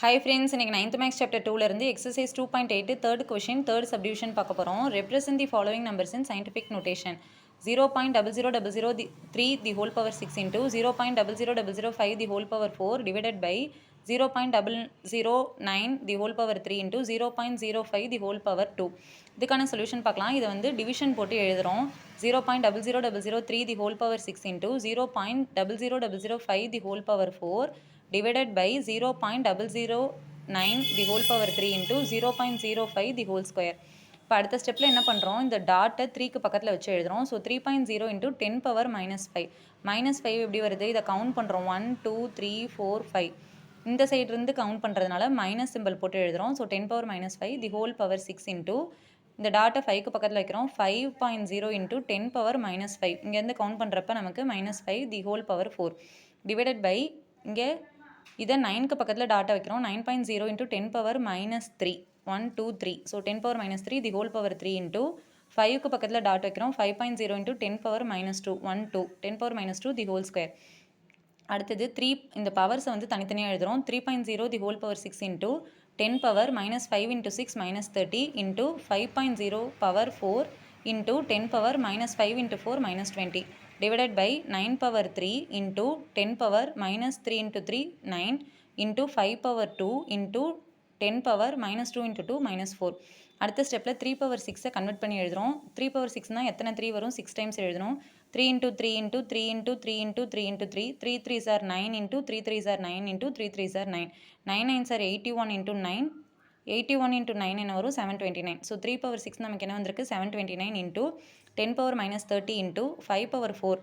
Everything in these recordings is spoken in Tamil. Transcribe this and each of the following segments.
Hi friends, இன்னைக்கு 9th Max Chapter 2ல இருந்து exercise 2.8 third question third subdivision பார்க்க போறோம். Represent the following numbers in scientific notation. 0.00003 the whole power 6 into 0.00005 the whole power 4 divided by 0.009 the whole power 3 into 0.05 the whole power 2. இதுக்கான சொல்யூஷன் பார்க்கலாம். இதை வந்து டிவிஷன் போட்டு எழுதுறோம். 0.00003 the whole power 6 into 0.00005 the whole power 4 divided by 0.009 the whole power 3 into 0.05 the whole square. இப்போ அடுத்த ஸ்டெப்பில் என்ன பண்ணுறோம், இந்த டாட்டை 3க்கு பக்கத்தில் வச்சு எழுதுகிறோம். So 3.0 into 10 power -5. -5 எப்படி வருது, இதை கவுண்ட் பண்ணுறோம். 1 2 3 4 5. இந்த சைட்லேருந்து கவுண்ட் பண்ணுறதுனால மைனஸ் சிம்பிள் போட்டு எழுதுகிறோம். So 10 power -5 the whole power 6 into இந்த டாட்டை 5க்கு பக்கத்தில் வைக்கிறோம். 5.0 into 10 power -5. இங்கேருந்து கவுண்ட் பண்ணுறப்ப நமக்கு -5 the whole power 4 divided by இங்கே இதை 9க்கு பக்கத்தில் டாட்டா வைக்கிறோம். 9.0 into 10 power -3 1 2 3. So 10 power -3 the whole power 3 into 5க்கு பக்கத்தில் டாட் வைக்கிறோம். 5.0 into 10 power -2 1 2 10 power -2 the whole square. அடுத்தது 3 இந்த பவர்ஸை வந்து தனித்தனியாக எழுதுகிறோம். 3.0 the whole power 6 into 10 power -5 into 6 -30 into 5.0 power 4 into 10 power -5 into 4 -20 divided by 9 power 3 into 10 power -3 into 3 9 into 5 power 2 into 10 power -2 into 2 -4. அடுத்த ஸ்டெப்பில் 3 power 6 கன்வெர்ட் பண்ணி எழுதுகிறோம். 3 power 6னா எத்தனை 3 வரும், 6 டைம்ஸ் எழுதணும். 3 into 3 into 3 into 3 into 3 into 3 3 3s are 9 into 3 3s are 9 into 3 3s are 9 9 9s are 81 into 9 81 into 9 என்ன வரும், 729. ஸோ 3 power 6 நமக்கு என்ன வந்திருக்கு, 729 into 10 power -30 into 5 power 4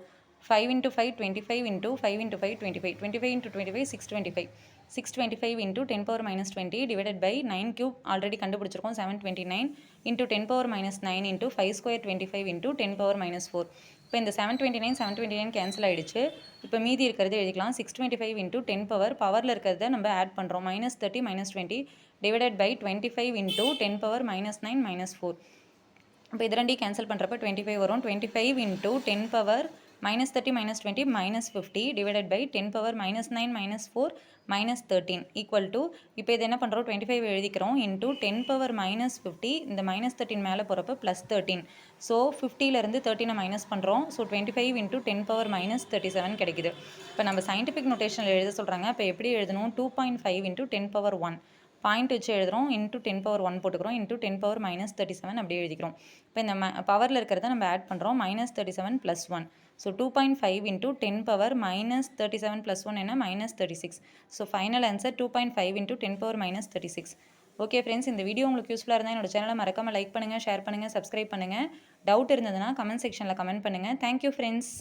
5 into 5 25 into 5 into 5 25 25 into 25 625 625 into 10 power -20 divided by 9 cube already கண்டுபிடிச்சிருக்கோம். 729 into 10 power -9 into 5 square 25 into 10 power -4. இப்போ இந்த 729 கேன்சல் ஆகிடுச்சு. இப்போ மீதி இருக்கிறது எழுதிக்கலாம். 625 into 10 power பவரில் இருக்கிறத நம்ம ஆட் பண்ணுறோம். -30 -20 divided by 25 into 10 power -9 -4. இப்போ இது ரெண்டையும் கேன்சல் பண்ணுறப்ப 25 வரும். 25 into 10 power -30 -20 -50 divided by 10 power -9 -4 -13 equal to இப்போ இது என்ன பண்ணுறோம், 25 எழுதிக்கிறோம் இன்ட்டு 10 power -50 இந்த -13 மேலே போகிறப்ப +13. ஸோ 50லேருந்து 13 மைனஸ் பண்ணுறோம். ஸோ 25 into 10 power -37 கிடைக்குது. இப்போ நம்ம சயின்டிஃபிக் நோட்டேஷனில் எழுத சொல்கிறாங்க. இப்போ எப்படி எழுதணும், 2.5 into 10 power 1 பாயிண்ட் வச்சு எழுதுகிறோம். இன்ட்டு 10 power 1 போட்டுக்கிறோம். இன்ட்டு 10 power -37 அப்படியே எழுதிக்கிறோம். இப்போ இந்த பவரில் இருக்கிறத நம்ம ஆட் பண்ணுறோம். -37 + 1. ஸோ 2.5 into 10 power -37 + 1 என்ன, -36. So final answer 2.5 into 10 power -36. Okay friends, இந்த வீடியோ உங்களுக்கு யூஸ்ஃபுல்லாக இருந்தால் என்னோட சேனலை மறக்காமல் லைக் பண்ணுங்கள், ஷேர் பண்ணுங்கள், சப்ஸ்கிரைப் பண்ணுங்கள். டவுட் இருந்ததுன்னா கமெண்ட் செக்ஷனில் கமெண்ட் பண்ணுங்கள். Thank you friends.